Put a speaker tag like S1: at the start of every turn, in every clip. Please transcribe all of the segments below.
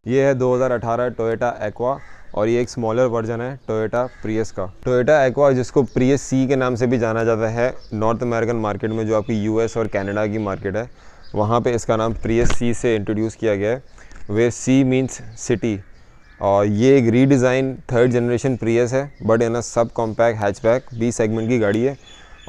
S1: ये है 2018 Toyota aqua और ये एक स्मॉलर वर्जन है टोयोटा प्रियस का। टोयोटा एक्वा जिसको प्रियस सी के नाम से भी जाना जाता है, नॉर्थ अमेरिकन मार्केट में जो आपकी यूएस और कनाडा की मार्केट है वहाँ पे इसका नाम प्रियस सी से इंट्रोड्यूस किया गया है, वे सी मीन्स सिटी। और ये एक रीडिज़ाइन थर्ड जनरेशन प्रियस है, but in a sub compact hatchback B segment की गाड़ी है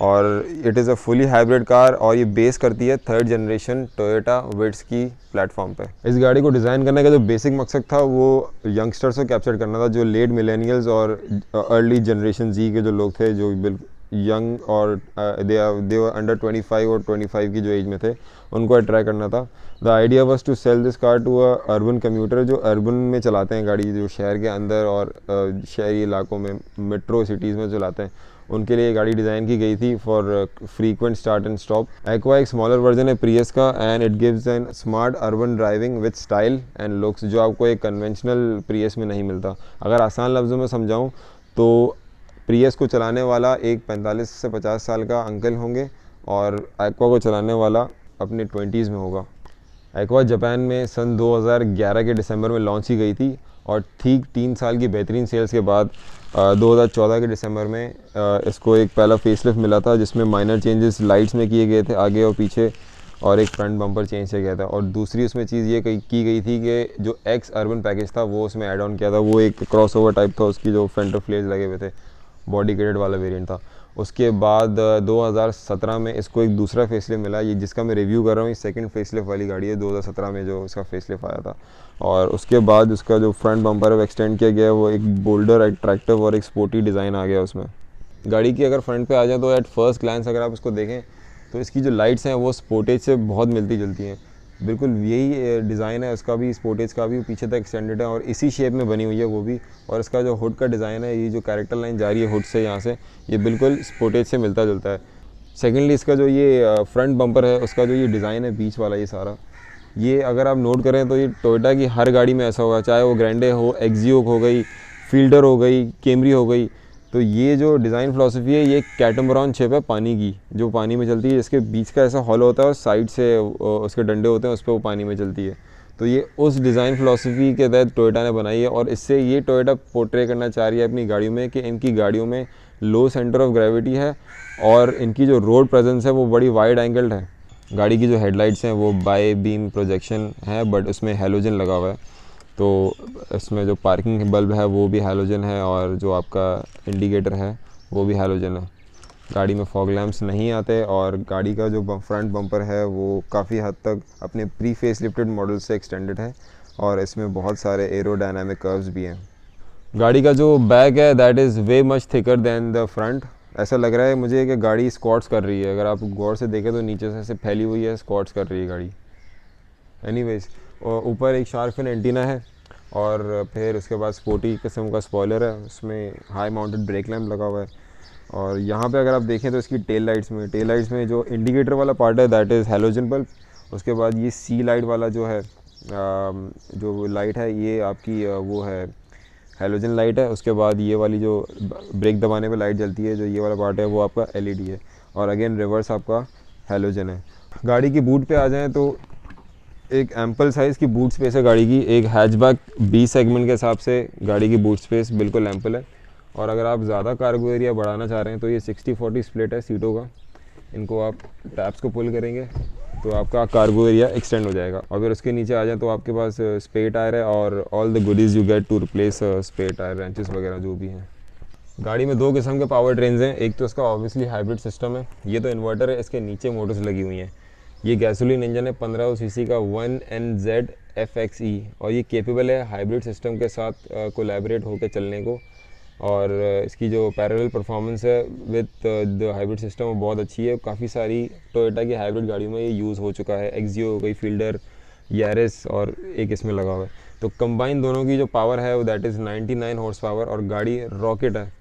S1: और it is a fully hybrid car और ये बेस करती है थर्ड जनरेशन टोयोटा विट्स की प्लेटफॉर्म पे। इस गाड़ी को डिज़ाइन करने का जो बेसिक मकसद था वो यंगस्टर्स को कैप्चर करना था, जो लेट मिलेनियल्स और अर्ली जनरेशन जी के जो लोग थे, जो बिल्कुल यंग और दे वर अंडर 25 और 25 की जो एज में थे, उनको अट्रैक्ट करना था। The idea was to sell this car to a urban commuter जो अर्बन में चलाते हैं गाड़ी, जो शहर के अंदर और शहरी इलाकों में मेट्रो सिटीज़ में चलाते हैं, उनके लिए गाड़ी डिज़ाइन की गई थी for frequent start and stop. Aqua एक स्मॉलर वर्जन है प्रियस का and it gives an smart urban driving with style and looks, जो आपको एक कन्वेंशनल प्रियस में नहीं मिलता। अगर आसान लफ्ज़ों में समझाऊँ तो प्रियस को चलाने वाला एक 45 से 50 साल का अंकल होंगे और एक्वा को चलाने वाला अपने 20s में होगा। एक्वा जापान में सन 2011 के दिसंबर में लॉन्च की गई थी और ठीक 3 साल की बेहतरीन सेल्स के बाद 2014 के दिसंबर में इसको एक पहला फेसलिफ्ट मिला था, जिसमें माइनर चेंजेस लाइट्स में किए गए थे आगे और पीछे, और एक फ्रंट बम्पर चेंज किया गया था। और दूसरी उसमें चीज़ ये की गई थी कि जो एक्स अर्बन पैकेज था वो उसमें ऐड ऑन किया था, वो एक क्रॉसओवर टाइप था, उसकी जो फेंडर फ्लेयर्स लगे हुए थे, बॉडी किटेड वाला वेरिएंट था। उसके बाद 2017 में इसको एक दूसरा फेसलिफ्ट मिला, ये जिसका मैं रिव्यू कर रहा हूँ, ये सेकंड फेसलिफ्ट वाली गाड़ी है 2017 में जो इसका फेसलिफ्ट आया था। और उसके बाद उसका जो फ्रंट बम्पर है वो एक्सटेंड किया गया है, वो एक बोल्डर, अट्रैक्टिव और एक स्पोर्टी डिज़ाइन आ गया उसमें। गाड़ी की अगर फ्रंट पे आ जाए तो एट फर्स्ट ग्लैंस अगर आप इसको देखें तो इसकी जो लाइट्स हैं वो स्पोर्टेज से बहुत मिलती जुलती हैं, बिल्कुल यही डिज़ाइन है उसका भी, स्पोर्टेज का भी पीछे तक एक्सटेंडेड है और इसी शेप में बनी हुई है वो भी। और इसका जो हुड का डिज़ाइन है, ये जो कैरेक्टर लाइन जा रही है हुड से यहाँ से, ये बिल्कुल स्पोर्टेज से मिलता जुलता है। सेकेंडली इसका जो ये फ्रंट बम्पर है उसका जो ये डिज़ाइन है बीच वाला, ये सारा, ये अगर आप नोट करें तो ये टोयोटा की हर गाड़ी में ऐसा होगा, चाहे वो ग्रैंडे हो, एक्जियो हो गई, फील्डर हो गई, कैमरी हो गई। तो ये जो डिज़ाइन फ़िलासफ़ी है ये कैटमरान शेप है पानी की, जो पानी में चलती है, इसके बीच का ऐसा हॉल होता है और साइड से उसके डंडे होते हैं, उस पर वो पानी में चलती है। तो ये उस डिज़ाइन फ़िलासफ़ी के तहत टोयोटा ने बनाई है और इससे ये टोयोटा पोर्ट्रे करना चाह रही है अपनी गाड़ियों में कि इनकी गाड़ियों में लो सेंटर ऑफ ग्रेविटी है और इनकी जो रोड प्रेजेंस है वो बड़ी वाइड एंगल्ड है। गाड़ी की जो हेडलाइट्स हैं वो बाई बीम प्रोजेक्शन है, बट उसमें हैलोजन लगा हुआ है, तो इसमें जो पार्किंग बल्ब है वो भी हैलोजन है और जो आपका इंडिकेटर है वो भी हैलोजन है। गाड़ी में फॉग लैंप्स नहीं आते और गाड़ी का जो फ्रंट बम्पर है वो काफ़ी हद तक अपने प्री फेस लिफ्टेड मॉडल से एक्सटेंडेड है और इसमें बहुत सारे एरोडायनामिक कर्व्स भी हैं। गाड़ी का जो बैक है that is way much thicker than the front. ऐसा लग रहा है मुझे कि गाड़ी स्क्वाट्स कर रही है, अगर आप गौर से देखें तो नीचे से ऐसे फैली हुई है, स्क्वाट्स कर रही है गाड़ी। एनीवेज, ऊपर एक शार्क फिन एंटीना है और फिर उसके बाद स्पोर्टी किस्म का स्पॉयलर है, उसमें हाई माउंटेड ब्रेक लैम्प लगा हुआ है। और यहाँ पे अगर आप देखें तो इसकी टेल लाइट्स में जो इंडिकेटर वाला पार्ट है दैट इज़ हैलोजन बल्ब। उसके बाद ये सी लाइट वाला जो है जो लाइट है ये आपकी वो है हैलोजन लाइट है। उसके बाद ये वाली जो ब्रेक दबाने पे लाइट जलती है, जो ये वाला पार्ट है वो आपका एलईडी है और अगेन रिवर्स आपका हैलोजन है। गाड़ी की बूट पे आ जाएं तो एक एम्पल साइज़ की बूट स्पेस है गाड़ी की, एक हैचबैक बी सेगमेंट के हिसाब से गाड़ी की बूट स्पेस बिल्कुल एम्पल है। और अगर आप ज़्यादा कार्गो एरिया बढ़ाना चाह रहे हैं तो ये 60-40 स्प्लिट है सीटों का, इनको आप टैप्स को पुल करेंगे तो आपका कार्गो एरिया एक्सटेंड हो जाएगा। और फिर उसके नीचे आ जाए तो आपके पास स्पेयर टायर है और all the goodies you get to replace spare tyre, wrenches वगैरह जो भी हैं। गाड़ी में 2 किस्म के पावर ट्रेन्स हैं, एक तो इसका ऑब्वियसली हाइब्रिड सिस्टम है, ये तो इन्वर्टर है, इसके नीचे मोटर्स लगी हुई हैं। ये गैसोलीन इंजन है 1500 सीसी का 1NZ FXE और ये केपेबल है हाइब्रिड सिस्टम के साथ कोलैबोरेट होकर चलने को। और इसकी जो पैरेलल परफॉर्मेंस है विद द हाइब्रिड सिस्टम वो बहुत अच्छी है। काफ़ी सारी टोयोटा की हाइब्रिड गाड़ियों में ये यूज़ हो चुका है, एक्जियो हो गई, फील्डर, यारिस और एक इसमें लगा हुआ है। तो कंबाइन दोनों की जो पावर है वो दैट इज़ 99 हॉर्स पावर और गाड़ी रॉकेट है।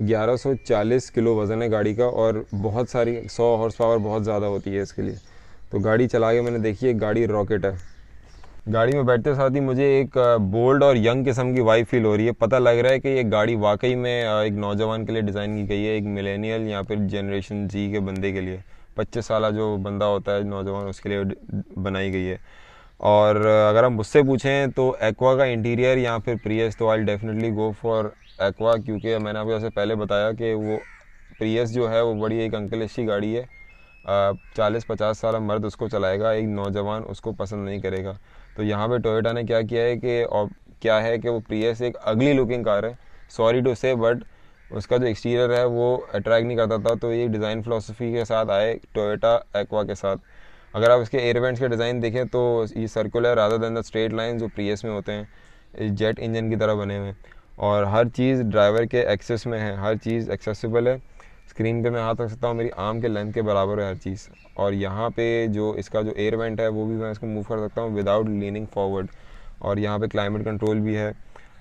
S1: 1140 किलो वज़न है गाड़ी का और बहुत सारी 100 हॉर्स पावर बहुत ज़्यादा होती है इसके लिए। तो गाड़ी चला के मैंने देखी है, गाड़ी रॉकेट है। गाड़ी में बैठते साथ ही मुझे एक बोल्ड और यंग किस्म की वाइब फील हो रही है। पता लग रहा है कि ये गाड़ी वाकई में एक नौजवान के लिए डिज़ाइन की गई है, एक मिलेनियल या फिर जनरेशन जी के बंदे के लिए, 25 साल जो बंदा होता है नौजवान, उसके लिए बनाई गई है। और अगर आप मुझसे पूछें तो एक्वा का इंटीरियर या फिर प्रियस, तो I definitely go for aqua, क्योंकि मैंने आपको जैसे पहले बताया कि वो प्रियस जो है वो बड़ी एक अंकलिश की गाड़ी है। 40-50 साल मर्द उसको चलाएगा, एक नौजवान उसको पसंद नहीं करेगा। तो यहाँ पे टोयोटा ने क्या किया है कि क्या है कि वो प्रियस एक अगली लुकिंग कार है, सॉरी टू से, बट उसका जो एक्सटीरियर है वो अट्रैक्ट नहीं करता था। तो ये डिज़ाइन फ़िलोसफी के साथ आए टोयोटा एक्वा के साथ। अगर आप इसके एयर वेंट्स के डिज़ाइन देखें तो ये circular rather than the straight line जो प्रियस में होते हैं, जेट इंजन की तरह बने हुए हैं। और हर चीज़ ड्राइवर के एक्सेस में है, हर चीज़ एक्सेसिबल है। स्क्रीन पे मैं हाथ रख सकता हूँ, मेरी आर्म के लेंथ के बराबर है हर चीज़। और यहाँ पे जो इसका जो एयर वेंट है वो भी मैं इसको मूव कर सकता हूँ विदाउट लीनिंग फॉरवर्ड। और यहाँ पे क्लाइमेट कंट्रोल भी है।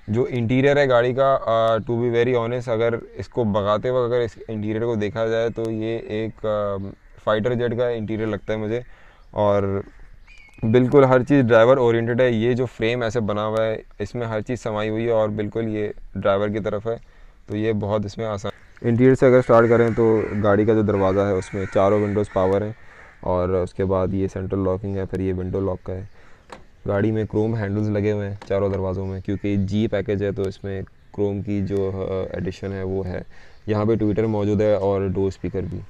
S1: जो इंटीरियर है गाड़ी का, टू बी वेरी ऑनेस्ट, अगर इसको भगाते वक्त अगर इस इंटीरियर को देखा जाए तो ये एक फाइटर जेट का इंटीरियर लगता है मुझे। और बिल्कुल हर चीज़ ड्राइवर ओरिएंटेड है। ये जो फ्रेम ऐसे बना हुआ है इसमें हर चीज़ समाई हुई है और बिल्कुल ये ड्राइवर की तरफ है, तो ये बहुत इसमें आसान। इंटीरियर से अगर स्टार्ट करें तो गाड़ी का जो दरवाज़ा है उसमें चारों विंडोज़ पावर हैं, और उसके बाद ये सेंट्रल लॉकिंग है, फिर ये विंडो लॉक का है। गाड़ी में क्रोम हैंडल्स लगे हुए हैं चारों दरवाज़ों में, क्योंकि जी पैकेज है तो इसमें क्रोम की जो एडिशन है वो है। यहाँ पे ट्विटर मौजूद है और डोर स्पीकर भी।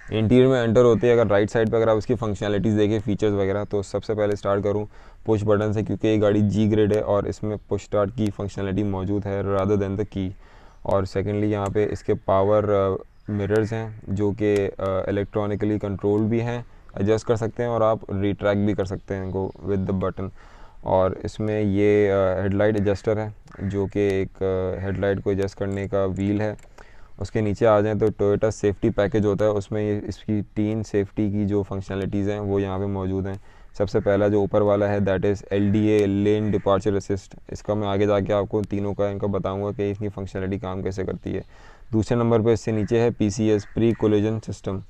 S1: इंटीरियर में एंटर होते हैं अगर राइट साइड पे अगर आप इसकी फंक्शनैलिटीज़ देखें, फीचर्स वगैरह, तो सबसे पहले स्टार्ट करूँ पुश बटन से, क्योंकि ये गाड़ी जी ग्रेड है और इसमें पुश स्टार्ट की फंक्शनैलिटी मौजूद है रादर देन द की। और सेकेंडली यहाँ पे इसके पावर मिरर्स हैं जो कि इलेक्ट्रॉनिकली कंट्रोल भी हैं, एडजस्ट कर सकते हैं और आप रिट्रैक्ट भी कर सकते हैं इनको विद द बटन। और इसमें ये हेडलाइट एडजस्टर है जो कि एक हेडलाइट को एडजस्ट करने का व्हील है। उसके नीचे आ जाएं तो टोयोटा सेफ्टी पैकेज होता है, उसमें ये इसकी 3 सेफ्टी की जो फंक्शनैलिटीज़ हैं वो यहाँ पे मौजूद हैं। सबसे पहला जो ऊपर वाला है that is LDA lane departure assist. इसका मैं आगे जाके आपको तीनों का इनका बताऊंगा कि इसकी फंक्शनैलिटी काम कैसे करती है। दूसरे नंबर पे इससे नीचे है PCS प्री कोलिजन सिस्टम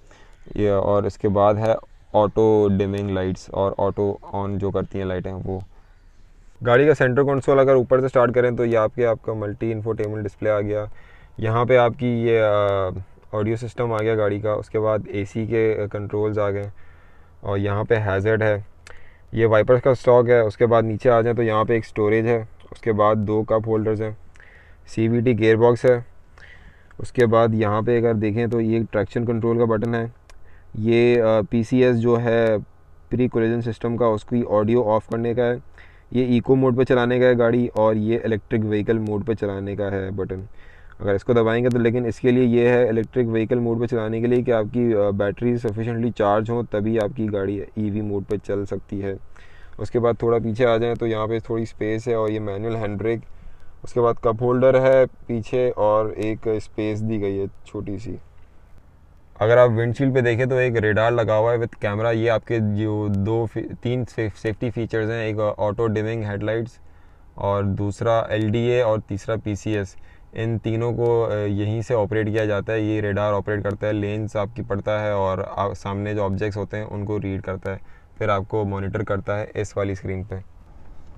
S1: ये, और इसके बाद है ऑटो डिमिंग लाइट्स और ऑटो ऑन जो करती हैं लाइटें वो। गाड़ी का सेंटर कंसोल अगर ऊपर से स्टार्ट करें तो ये आपका मल्टी इंफोटेनमेंट डिस्प्ले आ गया। यहाँ पे आपकी ये ऑडियो सिस्टम आ गया गाड़ी का। उसके बाद AC के कंट्रोल्स आ गए और यहाँ पे हैज़र्ड है, ये वाइपर्स का स्टॉक है। उसके बाद नीचे आ जाए तो यहाँ पे एक स्टोरेज है। उसके बाद 2 कप होल्डर्स हैं, CVT गेयर बॉक्स है। उसके बाद यहाँ पे अगर देखें तो ये ट्रैक्शन कंट्रोल का बटन है। ये PCS जो है प्री कोलिजन सिस्टम का, उसकी ऑडियो ऑफ़ करने का है। ये इको मोड पे चलाने का है गाड़ी, और ये इलेक्ट्रिक व्हीकल मोड पे चलाने का है बटन। अगर इसको दबाएंगे तो, लेकिन इसके लिए ये है इलेक्ट्रिक व्हीकल मोड पे चलाने के लिए कि आपकी बैटरी सफिशेंटली चार्ज हो तभी आपकी गाड़ी EV मोड पे चल सकती है। उसके बाद थोड़ा पीछे आ जाएं तो यहाँ पे थोड़ी स्पेस है और ये मैनुअल हैंड ब्रेक। उसके बाद कप होल्डर है पीछे और एक स्पेस दी गई है छोटी सी। अगर आप विंडशील्ड पे देखें तो एक रेडार लगा हुआ है विद कैमरा। ये आपके जो 3 सेफ्टी फीचर्स हैं, एक ऑटो डिमिंग हेडलाइट्स और दूसरा LDA और तीसरा PCS। इन तीनों को यहीं से ऑपरेट किया जाता है। ये रेडार ऑपरेट करता है, लेंस आपकी पड़ता है और सामने जो ऑब्जेक्ट्स होते हैं उनको रीड करता है, फिर आपको मॉनिटर करता है इस वाली स्क्रीन पे।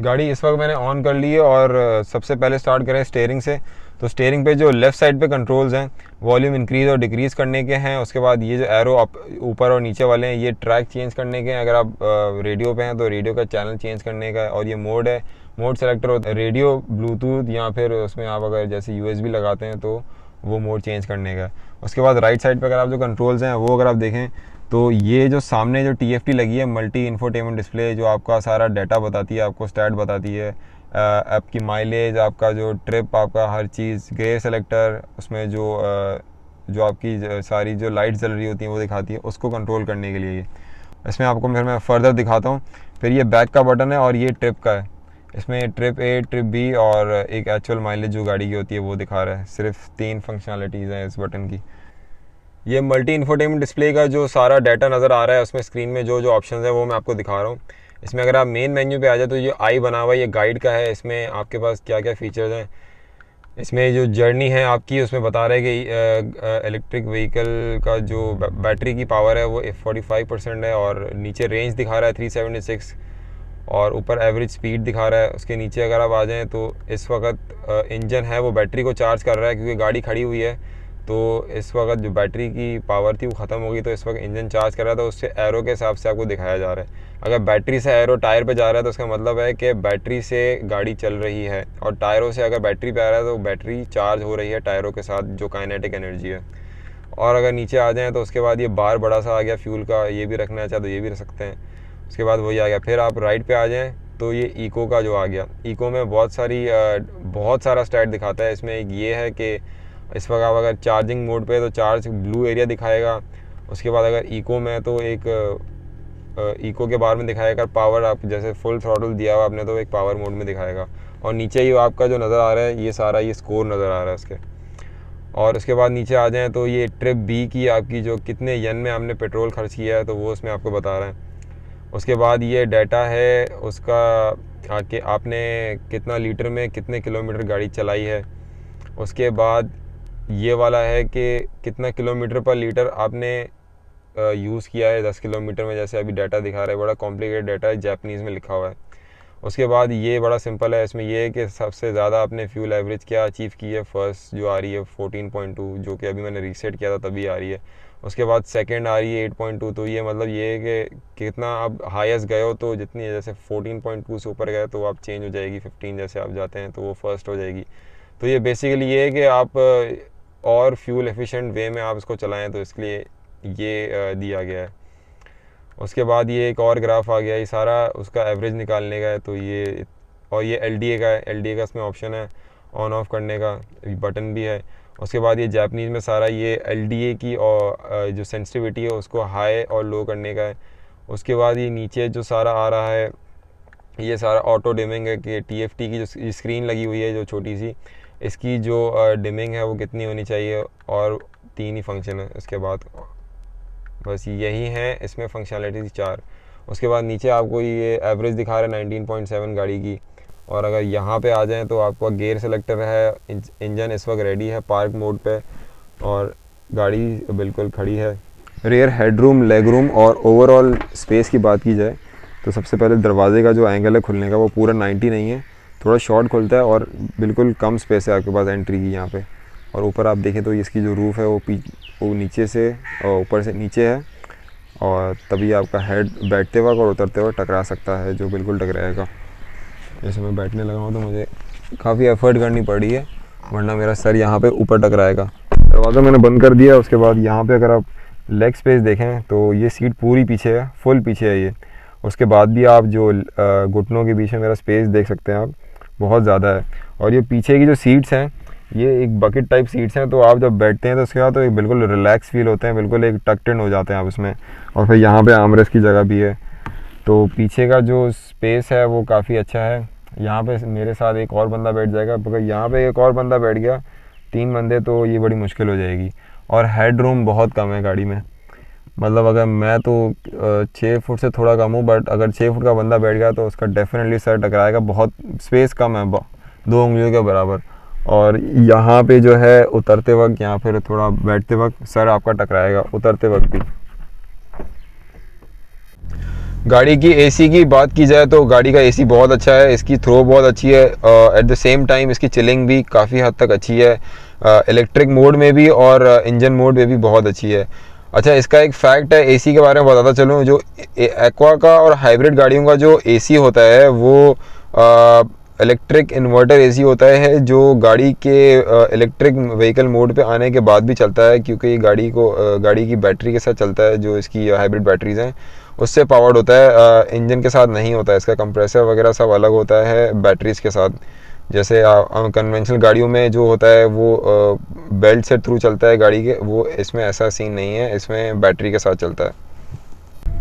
S1: गाड़ी इस वक्त मैंने ऑन कर ली है और सबसे पहले स्टार्ट करें स्टीयरिंग से। तो स्टीयरिंग पे जो लेफ़्ट साइड पे कंट्रोल्स हैं वॉल्यूम इंक्रीज़ और डिक्रीज़ करने के हैं। उसके बाद ये जो एरो ऊपर और नीचे वाले हैं ये ट्रैक चेंज करने के हैं। अगर आप रेडियो पे हैं तो रेडियो का चैनल चेंज करने का है। और ये मोड है, मोड सेलेक्टर होता है रेडियो, ब्लूटूथ या फिर उसमें आप अगर जैसे USB लगाते हैं तो वो मोड चेंज करने का है। उसके बाद राइट साइड पे अगर आप जो कंट्रोल्स हैं वो अगर आप देखें तो ये जो सामने जो TFT लगी है मल्टी इंफोटेनमेंट डिस्प्ले, जो आपका सारा डाटा बताती है, आपको स्टैट बताती है, आपकी माइलेज, आपका जो ट्रिप, आपका हर चीज़, गेयर सेलेक्टर, उसमें जो आपकी सारी जो लाइट जल रही होती हैं वो दिखाती है, उसको कंट्रोल करने के लिए। इसमें आपको फिर मैं फर्दर दिखाता हूँ। फिर ये बैक का बटन है और ये ट्रिप का है। इसमें ट्रिप A, ट्रिप B और एक एक्चुअल माइलेज जो गाड़ी की होती है वो दिखा रहा है। सिर्फ 3 फंक्शनैलिटीज़ हैं इस बटन की। ये मल्टी इंफोटेनमेंट डिस्प्ले का जो सारा डाटा नज़र आ रहा है उसमें स्क्रीन में जो जो ऑप्शंस हैं वो मैं आपको दिखा रहा हूँ। इसमें अगर आप मेन मेन्यू पे आ जाए तो ये आई बना हुआ है, ये गाइड का है। इसमें आपके पास क्या क्या फ़ीचर्स हैं, इसमें जो जर्नी है आपकी उसमें बता रहा है कि इलेक्ट्रिक व्हीकल का जो बैटरी की पावर है वो 45% है, और नीचे रेंज दिखा रहा है 376 और ऊपर एवरेज स्पीड दिखा रहा है। उसके नीचे अगर आप आ जाएँ तो इस वक्त इंजन है वो बैटरी को चार्ज कर रहा है क्योंकि गाड़ी खड़ी हुई है, तो इस वक्त जो बैटरी की पावर थी वो ख़त्म हो गई, तो इस वक्त इंजन चार्ज कर रहा था, उससे एरो के हिसाब से आपको दिखाया जा रहा है। अगर बैटरी से एरो टायर पे जा रहा है तो उसका मतलब है कि बैटरी से गाड़ी चल रही है, और टायरों से अगर बैटरी पे आ रहा है तो बैटरी चार्ज हो रही है टायरों के साथ, जो काइनेटिक एनर्जी है। और अगर नीचे आ जाएँ तो उसके बाद ये बार बड़ा सा आ गया फ्यूल का, ये भी रखना चाहे तो ये भी रख सकते हैं। उसके बाद वही आ गया। फिर आप राइट पे आ जाएँ तो ये इको का जो आ गया, इको में बहुत सारा स्टैट दिखाता है। इसमें एक ये है कि इस वक्त आप अगर चार्जिंग मोड पे तो चार्ज ब्लू एरिया दिखाएगा। उसके बाद अगर इको में तो एक इको के बारे में दिखाएगा। पावर आप जैसे फुल थ्रॉटल दिया हुआ आपने तो एक पावर मोड में दिखाएगा। और नीचे ही आपका जो नज़र आ रहा है ये सारा ये स्कोर नज़र आ रहा है इसके। और उसके बाद नीचे आ जाएँ तो ये ट्रिप बी की आपकी जो कितने यन में आपने पेट्रोल खर्च किया है तो वो उसमें आपको बता रहा है। उसके बाद ये डाटा है उसका कि आपने कितना लीटर में कितने किलोमीटर गाड़ी चलाई है। उसके बाद ये वाला है कि कितना किलोमीटर पर लीटर आपने यूज़ किया है 10 किलोमीटर में, जैसे अभी डाटा दिखा रहा है। बड़ा कॉम्प्लिकेटेड डाटा है, जापानीज़ में लिखा हुआ है। उसके बाद ये बड़ा सिंपल है, इसमें ये है कि सबसे ज़्यादा आपने फ्यूल एवरेज क्या अचीव की है। फर्स्ट जो आ रही है 14.2, जो कि अभी मैंने रीसेट किया था तभी आ रही है। उसके बाद सेकंड आ रही है 8.2, तो ये मतलब ये है कि कितना आप हाईएस्ट गए हो, तो जितनी जैसे 14.2 से ऊपर गए तो आप चेंज हो जाएगी, 15 जैसे आप जाते हैं तो वो फर्स्ट हो जाएगी। तो ये बेसिकली ये है कि आप और फ्यूल एफिशिएंट वे में आप इसको चलाएं, तो इसके लिए ये दिया गया है। उसके बाद ये एक और ग्राफ आ गया, ये सारा उसका एवरेज निकालने का है। तो ये और ये LDA का है, LDA का इसमें ऑप्शन है ऑन ऑफ करने का, बटन भी है। उसके बाद ये जापानीज़ में सारा ये LDA की और जो सेंसिटिविटी है उसको हाई और लो करने का है। उसके बाद ये नीचे जो सारा आ रहा है ये सारा ऑटो डिमिंग है कि TFT की जो स्क्रीन लगी हुई है जो छोटी सी, इसकी जो डिमिंग है वो कितनी होनी चाहिए। और 3 ही फंक्शन है इसके बाद, बस यही है इसमें फंक्शनलिटी 4। उसके बाद नीचे आपको ये एवरेज दिखा रहा है 19.7 गाड़ी की। और अगर यहाँ पे आ जाएं तो आपका गियर सेलेक्टर है, इंजन इस वक्त रेडी है पार्क मोड पे, और गाड़ी बिल्कुल खड़ी है। रेयर हेडरूम, लेग रूम और ओवरऑल स्पेस की बात की जाए तो सबसे पहले दरवाजे का जो एंगल है खुलने का वो पूरा 90 नहीं है, थोड़ा शॉर्ट खुलता है और बिल्कुल कम स्पेस है आपके पास एंट्री की यहाँ पे। और ऊपर आप देखें तो इसकी जो रूफ़ है वो नीचे से और ऊपर से नीचे है, और तभी आपका हेड बैठते वक्त और उतरते वक्त टकरा सकता है, जो बिल्कुल टकराएगा। जैसे मैं बैठने लगा हूँ तो मुझे काफ़ी एफर्ट करनी पड़ी है, वरना मेरा सर यहाँ पे ऊपर टकराएगा। दरवाज़ा मैंने बंद कर दिया। उसके बाद यहाँ पे अगर आप लेग स्पेस देखें तो ये सीट पूरी पीछे है, फुल पीछे है ये। उसके बाद भी आप जो घुटनों के बीच में मेरा स्पेस देख सकते हैं आप, बहुत ज़्यादा है। और ये पीछे की जो सीट्स हैं ये एक बकेट टाइप सीट्स हैं, तो आप जब बैठते हैं तो उसके बाद तो एक बिल्कुल रिलैक्स फील होते हैं, बिल्कुल एक टक्ड इन हो जाते हैं आप इसमें। और फिर यहाँ पे आर्मरेस्ट की जगह भी है, तो पीछे का जो स्पेस है वो काफ़ी अच्छा है। यहाँ पे मेरे साथ एक और बंदा बैठ जाएगा, अगर यहाँ पे एक और बंदा बैठ गया, 3 बंदे, तो ये बड़ी मुश्किल हो जाएगी। और हेड रूम बहुत कम है गाड़ी में, मतलब अगर मैं तो 6 फुट से थोड़ा कम हूँ, बट अगर 6 फुट का बंदा बैठ गया तो उसका डेफिनेटली सर टकराएगा। बहुत स्पेस कम है, 2 उंगलियों के बराबर। और यहाँ पे जो है उतरते वक्त या फिर थोड़ा बैठते वक्त सर आपका टकराएगा, उतरते वक्त भी। गाड़ी की AC की बात की जाए तो गाड़ी का AC बहुत अच्छा है, इसकी थ्रो बहुत अच्छी है, एट द सेम टाइम इसकी चिलिंग भी काफ़ी हद तक अच्छी है, इलेक्ट्रिक मोड में भी और इंजन मोड में भी बहुत अच्छी है। अच्छा, इसका एक फैक्ट है AC के बारे में बताता चलूँ। जो एक्वा का और हाइब्रिड गाड़ियों का जो AC होता है वो इलेक्ट्रिक इन्वर्टर AC होता है, जो गाड़ी के इलेक्ट्रिक व्हीकल मोड पे आने के बाद भी चलता है, क्योंकि ये गाड़ी की बैटरी के साथ चलता है, जो इसकी हाइब्रिड बैटरीज हैं उससे पावर्ड होता है, इंजन के साथ नहीं होता है। इसका कंप्रेसर वगैरह सब अलग होता है बैटरीज के साथ। जैसे कन्वेंशनल गाड़ियों में जो होता है वो बेल्ट से थ्रू चलता है गाड़ी के, वो इसमें ऐसा सीन नहीं है, इसमें बैटरी के साथ चलता है।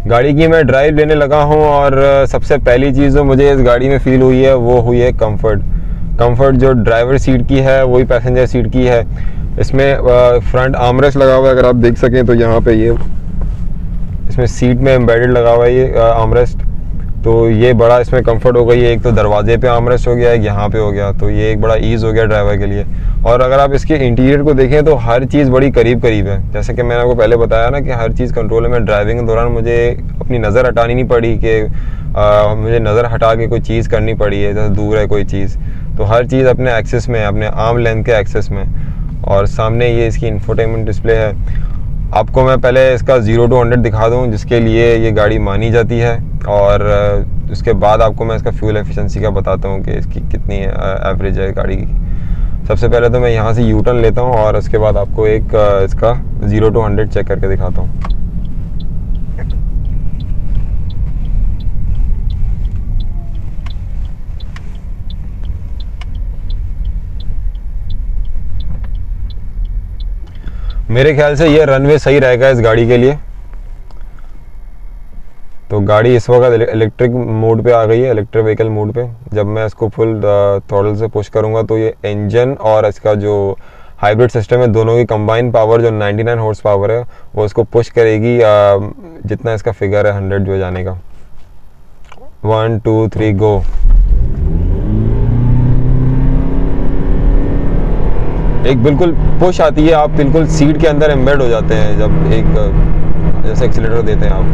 S1: गाड़ी की मैं ड्राइव लेने लगा हूँ और सबसे पहली चीज़ जो मुझे इस गाड़ी में फ़ील हुई है वो हुई है कंफर्ट जो ड्राइवर सीट की है वही पैसेंजर सीट की है। इसमें फ्रंट आर्मरेस्ट लगा हुआ है, अगर आप देख सकें तो यहाँ पे ये इसमें सीट में एम्बेडेड लगा हुआ है ये आर्मरेस्ट, तो ये बड़ा इसमें कंफर्ट हो गई है। एक तो दरवाजे पे आर्मरेस्ट हो गया, एक यहाँ पे हो गया, तो ये एक बड़ा ईज़ हो गया ड्राइवर के लिए। और अगर आप इसके इंटीरियर को देखें तो हर चीज़ बड़ी करीब है, जैसे कि मैंने आपको पहले बताया ना कि हर चीज़ कंट्रोल में। ड्राइविंग के दौरान मुझे अपनी नज़र हटानी नहीं पड़ी कि मुझे नज़र हटा के कोई चीज़ करनी पड़ी है, जैसे दूर है कोई चीज़, तो हर चीज़ अपने एक्सेस में है, अपने आर्म लेंथ के एक्सेस में। और सामने ये इसकी इंफोटेनमेंट डिस्प्ले है। आपको मैं पहले इसका 0 to 100 दिखा दूं, जिसके लिए ये गाड़ी मानी जाती है, और उसके बाद आपको मैं इसका फ्यूल एफिशिएंसी का बताता हूँ कि इसकी कितनी एवरेज है गाड़ी की। सबसे पहले तो मैं यहाँ से यू टर्न लेता हूँ और उसके बाद आपको एक इसका 0 to 100 चेक करके दिखाता हूँ। मेरे ख्याल से ये रनवे सही रहेगा इस गाड़ी के लिए। तो गाड़ी इस वक्त इलेक्ट्रिक मोड पे आ गई है, इलेक्ट्रिक व्हीकल मोड पे। जब मैं इसको फुल थ्रॉटल से पुश करूँगा तो ये इंजन और इसका जो हाइब्रिड सिस्टम है, दोनों की कंबाइन पावर जो 99 हॉर्स पावर है, वो इसको पुश करेगी जितना इसका फिगर है 100 जो जाने का। 1 2 3 गो। एक बिल्कुल पुश आती है, आप बिल्कुल सीट के अंदर एम्बेड हो जाते हैं जब एक जैसे एक्सीलरेटर देते हैं आप।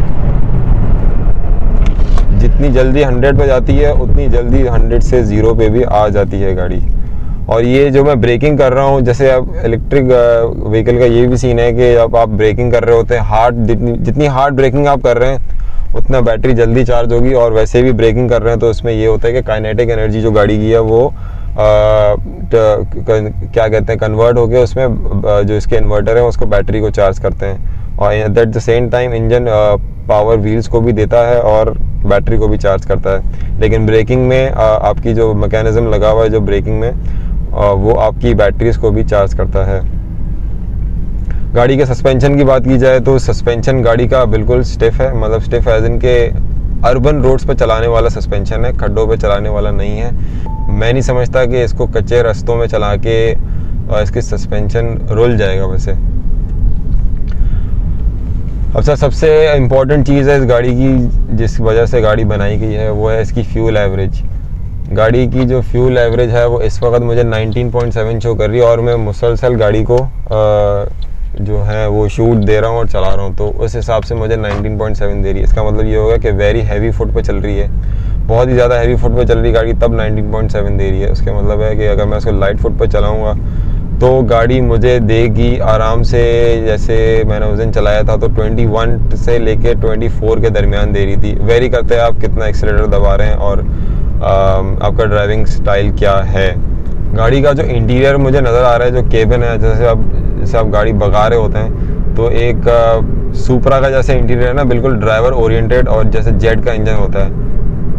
S1: जितनी जल्दी 100 पे जाती है उतनी जल्दी 100 से 0 पे भी आ जाती है गाड़ी। और ये जो मैं ब्रेकिंग कर रहा हूँ, जैसे अब इलेक्ट्रिक व्हीकल का ये भी सीन है कि जब आप ब्रेकिंग कर रहे होते हैं, हार्ड जितनी हार्ड ब्रेकिंग आप कर रहे हैं उतना बैटरी जल्दी चार्ज होगी। और वैसे भी ब्रेकिंग कर रहे हैं तो इसमें ये होता है कि काइनेटिक एनर्जी जो गाड़ी की है वो क्या कहते हैं, कन्वर्ट होके उसमें जो इसके इन्वर्टर है उसको बैटरी को चार्ज करते हैं। और at the same time engine power wheels को भी देता है और बैटरी को भी चार्ज करता है। लेकिन ब्रेकिंग में आपकी जो मैकेनिज्म लगा हुआ है जो ब्रेकिंग में, वो आपकी बैटरीज को भी चार्ज करता है। गाड़ी के सस्पेंशन की बात की जाए तो सस्पेंशन गाड़ी का बिल्कुल स्टिफ है, मतलब स्टिफ एज इन के अर्बन रोड्स पर चलाने वाला सस्पेंशन है, खड्डों पे चलाने वाला नहीं है। मैं नहीं समझता कि इसको कच्चे रास्तों में चला के इसकी सस्पेंशन रुल जाएगा वैसे। अच्छा, सबसे इम्पॉर्टेंट चीज़ है इस गाड़ी की, जिस वजह से गाड़ी बनाई गई है, वो है इसकी फ्यूल एवरेज। गाड़ी की जो फ्यूल एवरेज है वो इस वक्त मुझे 19.7 शो कर रही है, और मैं मुसलसल गाड़ी को जो है वो शूट दे रहा हूँ और चला रहा हूँ, तो उस हिसाब से मुझे 19.7 दे रही है। इसका मतलब ये होगा कि वेरी हैवी फुट पे चल रही है, बहुत ही ज़्यादा हैवी फुट पे चल रही गाड़ी, तब 19.7 दे रही है। उसका मतलब है कि अगर मैं उसको लाइट फुट पे चलाऊँगा तो गाड़ी मुझे देगी आराम से, जैसे मैंने उस दिन चलाया था तो 21 से लेके 24 के दरमियान दे रही थी। वेरी करते हैं आप कितना एक्सीलरेटर दबा रहे हैं और आपका ड्राइविंग स्टाइल क्या है। गाड़ी का जो इंटीरियर मुझे नज़र आ रहा है, जो केबिन है, जैसे आप गाड़ी भगा रहे होते हैं तो एक सुपरा का जैसे इंटीरियर है ना, बिल्कुल ड्राइवर ओरिएंटेड, और जैसे जेट का इंजन होता है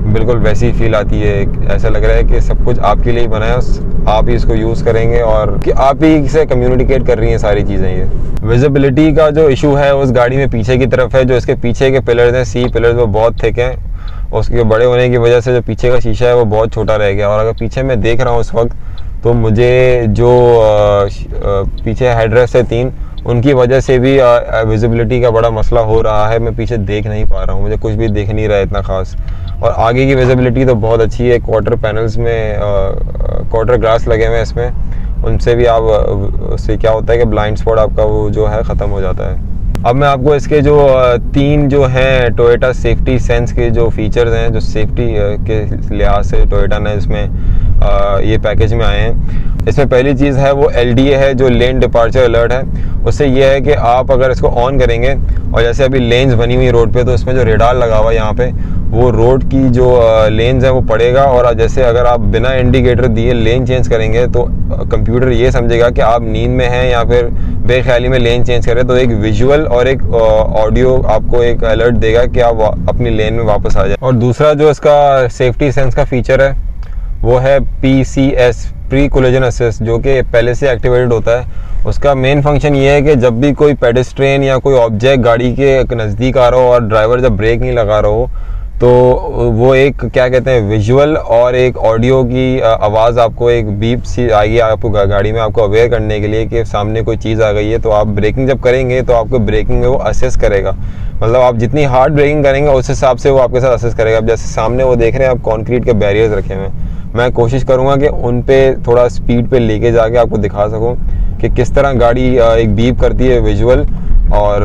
S1: बिल्कुल वैसी फील आती है। ऐसा लग रहा है कि सब कुछ आपके लिए बना है, आप ही इसको यूज़ करेंगे और कि आप ही से कम्युनिकेट कर रही हैं सारी चीज़ें। ये विजिबिलिटी का जो इशू है उस गाड़ी में पीछे की तरफ है। जो इसके पीछे के पिलर्स हैं, सी पिलर्स, वो बहुत थिक हैं, उसके बड़े होने की वजह से जो पीछे का शीशा है वो बहुत छोटा रह गया। और अगर पीछे मैं देख रहा हूँ इस वक्त, तो मुझे जो पीछे हेडरेस्ट है 3, उनकी वजह से भी विजिबिलिटी का बड़ा मसला हो रहा है। मैं पीछे देख नहीं पा रहा हूँ, मुझे कुछ भी दिख नहीं रहा है इतना ख़ास। और आगे की विजिबिलिटी तो बहुत अच्छी है, क्वार्टर पैनल्स में क्वार्टर ग्लास लगे हुए हैं इसमें, उनसे भी आप उससे क्या होता है कि ब्लाइंड स्पॉट आपका वो जो है ख़त्म हो जाता है। अब मैं आपको इसके जो 3 जो हैं टोयोटा सेफ्टी सेंस के जो फीचर्स हैं, जो सेफ्टी के लिहाज से टोयोटा ने इसमें ये पैकेज में आए हैं। इसमें पहली चीज़ है वो LDA है, जो लेन डिपार्चर अलर्ट है। उससे ये है कि आप अगर इसको ऑन करेंगे और जैसे अभी लेन्स बनी हुई रोड पे, तो इसमें जो रेडार लगा हुआ है यहाँ पे, वो रोड की जो लेन्स है वो पड़ेगा, और जैसे अगर आप बिना इंडिकेटर दिए लेन चेंज करेंगे तो कंप्यूटर ये समझेगा कि आप नींद में हैं या फिर बेख्याली में लेन चेंज करें, तो एक विजुअल और एक ऑडियो आपको एक अलर्ट देगा कि आप अपनी लेन में वापस आ जाए। और दूसरा जो इसका सेफ्टी सेंस का फीचर है वो है PCS, प्री कोलिजन असिस्ट, जो कि पहले से एक्टिवेटेड होता है। उसका मेन फंक्शन ये है कि जब भी कोई पेडेस्ट्रियन या कोई ऑब्जेक्ट गाड़ी के नज़दीक आ रहा हो और ड्राइवर जब ब्रेक नहीं लगा रहा हो, तो वो एक क्या कहते हैं विजुअल और एक ऑडियो की आवाज़, आपको एक बीप सी आएगी आपको गाड़ी में, आपको अवेयर करने के लिए कि सामने कोई चीज़ आ गई है। तो आप ब्रेकिंग जब करेंगे तो आपको ब्रेकिंग में वो असेस करेगा, मतलब आप जितनी हार्ड ब्रेकिंग करेंगे उस हिसाब से वो आपके साथ असेस करेगा। अब जैसे सामने वो देख रहे हैं आप कंक्रीट के बैरियर्स रखे हुए हैं, मैं कोशिश करूँगा कि उन पे थोड़ा स्पीड पे लेके जाके आपको दिखा सकूँ कि किस तरह गाड़ी एक बीप करती है विजुअल, और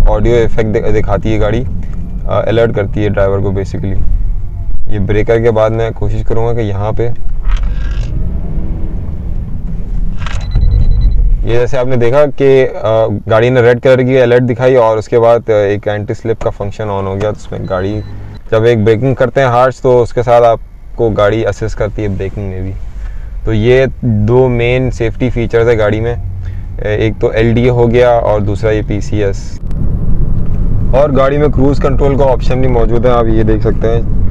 S1: ऑडियो इफेक्ट दिखाती है गाड़ी, अलर्ट करती है ड्राइवर को बेसिकली। ये ब्रेकर के बाद मैं कोशिश करूँगा कि यहाँ पे ये जैसे आपने देखा कि गाड़ी ने रेड कलर की अलर्ट दिखाई और उसके बाद एक एंटी स्लिप का फंक्शन ऑन हो गया। तो उसमें गाड़ी जब एक ब्रेकिंग करते हैं हार्श तो उसके साथ आपको गाड़ी असिस्ट करती है ब्रेकिंग में भी। तो ये दो मेन सेफ्टी फीचर्स है गाड़ी में, एक तो LDA हो गया और दूसरा ये PCS। और गाड़ी में क्रूज़ कंट्रोल का ऑप्शन भी मौजूद है, आप ये देख सकते हैं।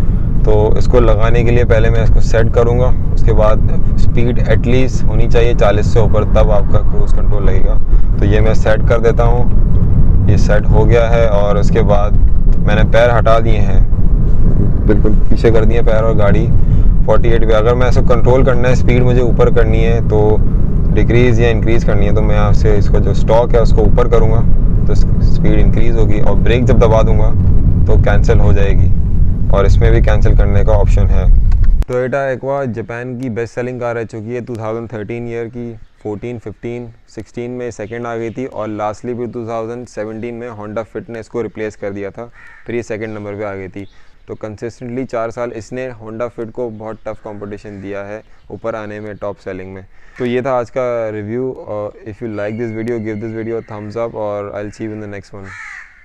S1: तो इसको लगाने के लिए पहले मैं इसको सेट करूँगा, उसके बाद स्पीड एटलीस्ट होनी चाहिए 40 से ऊपर, तब आपका क्रूज़ कंट्रोल लगेगा। तो ये मैं सेट कर देता हूँ, ये सेट हो गया है। और उसके बाद मैंने पैर हटा दिए हैं, बिल्कुल पीछे कर दिए पैर, और गाड़ी 48 पे। अगर मैं इसको कंट्रोल करना है, स्पीड मुझे ऊपर करनी है तो डिक्रीज़ या इंक्रीज़ करनी है, तो मैं यहाँ से इसको जो स्टॉक है उसको ऊपर करूँगा तो स्पीड इंक्रीज़ होगी, और ब्रेक जब दबा दूँगा तो कैंसिल हो जाएगी। और इसमें भी कैंसिल करने का ऑप्शन है। टोयोटा एक्वा जापान की बेस्ट सेलिंग कार रह चुकी है 2013 ईयर की। 14, 15, 16 में सेकंड आ गई थी, और लास्टली भी 2017 में होंडा फिट ने इसको रिप्लेस कर दिया था, फिर ये सेकंड नंबर पे आ गई थी। तो कंसिस्टेंटली 4 साल इसने होंडा फिट को बहुत टफ कंपटीशन दिया है ऊपर आने में, टॉप सेलिंग में। तो ये था आज का review. If you like this video, give this video thumbs up, और I will see you in the next one.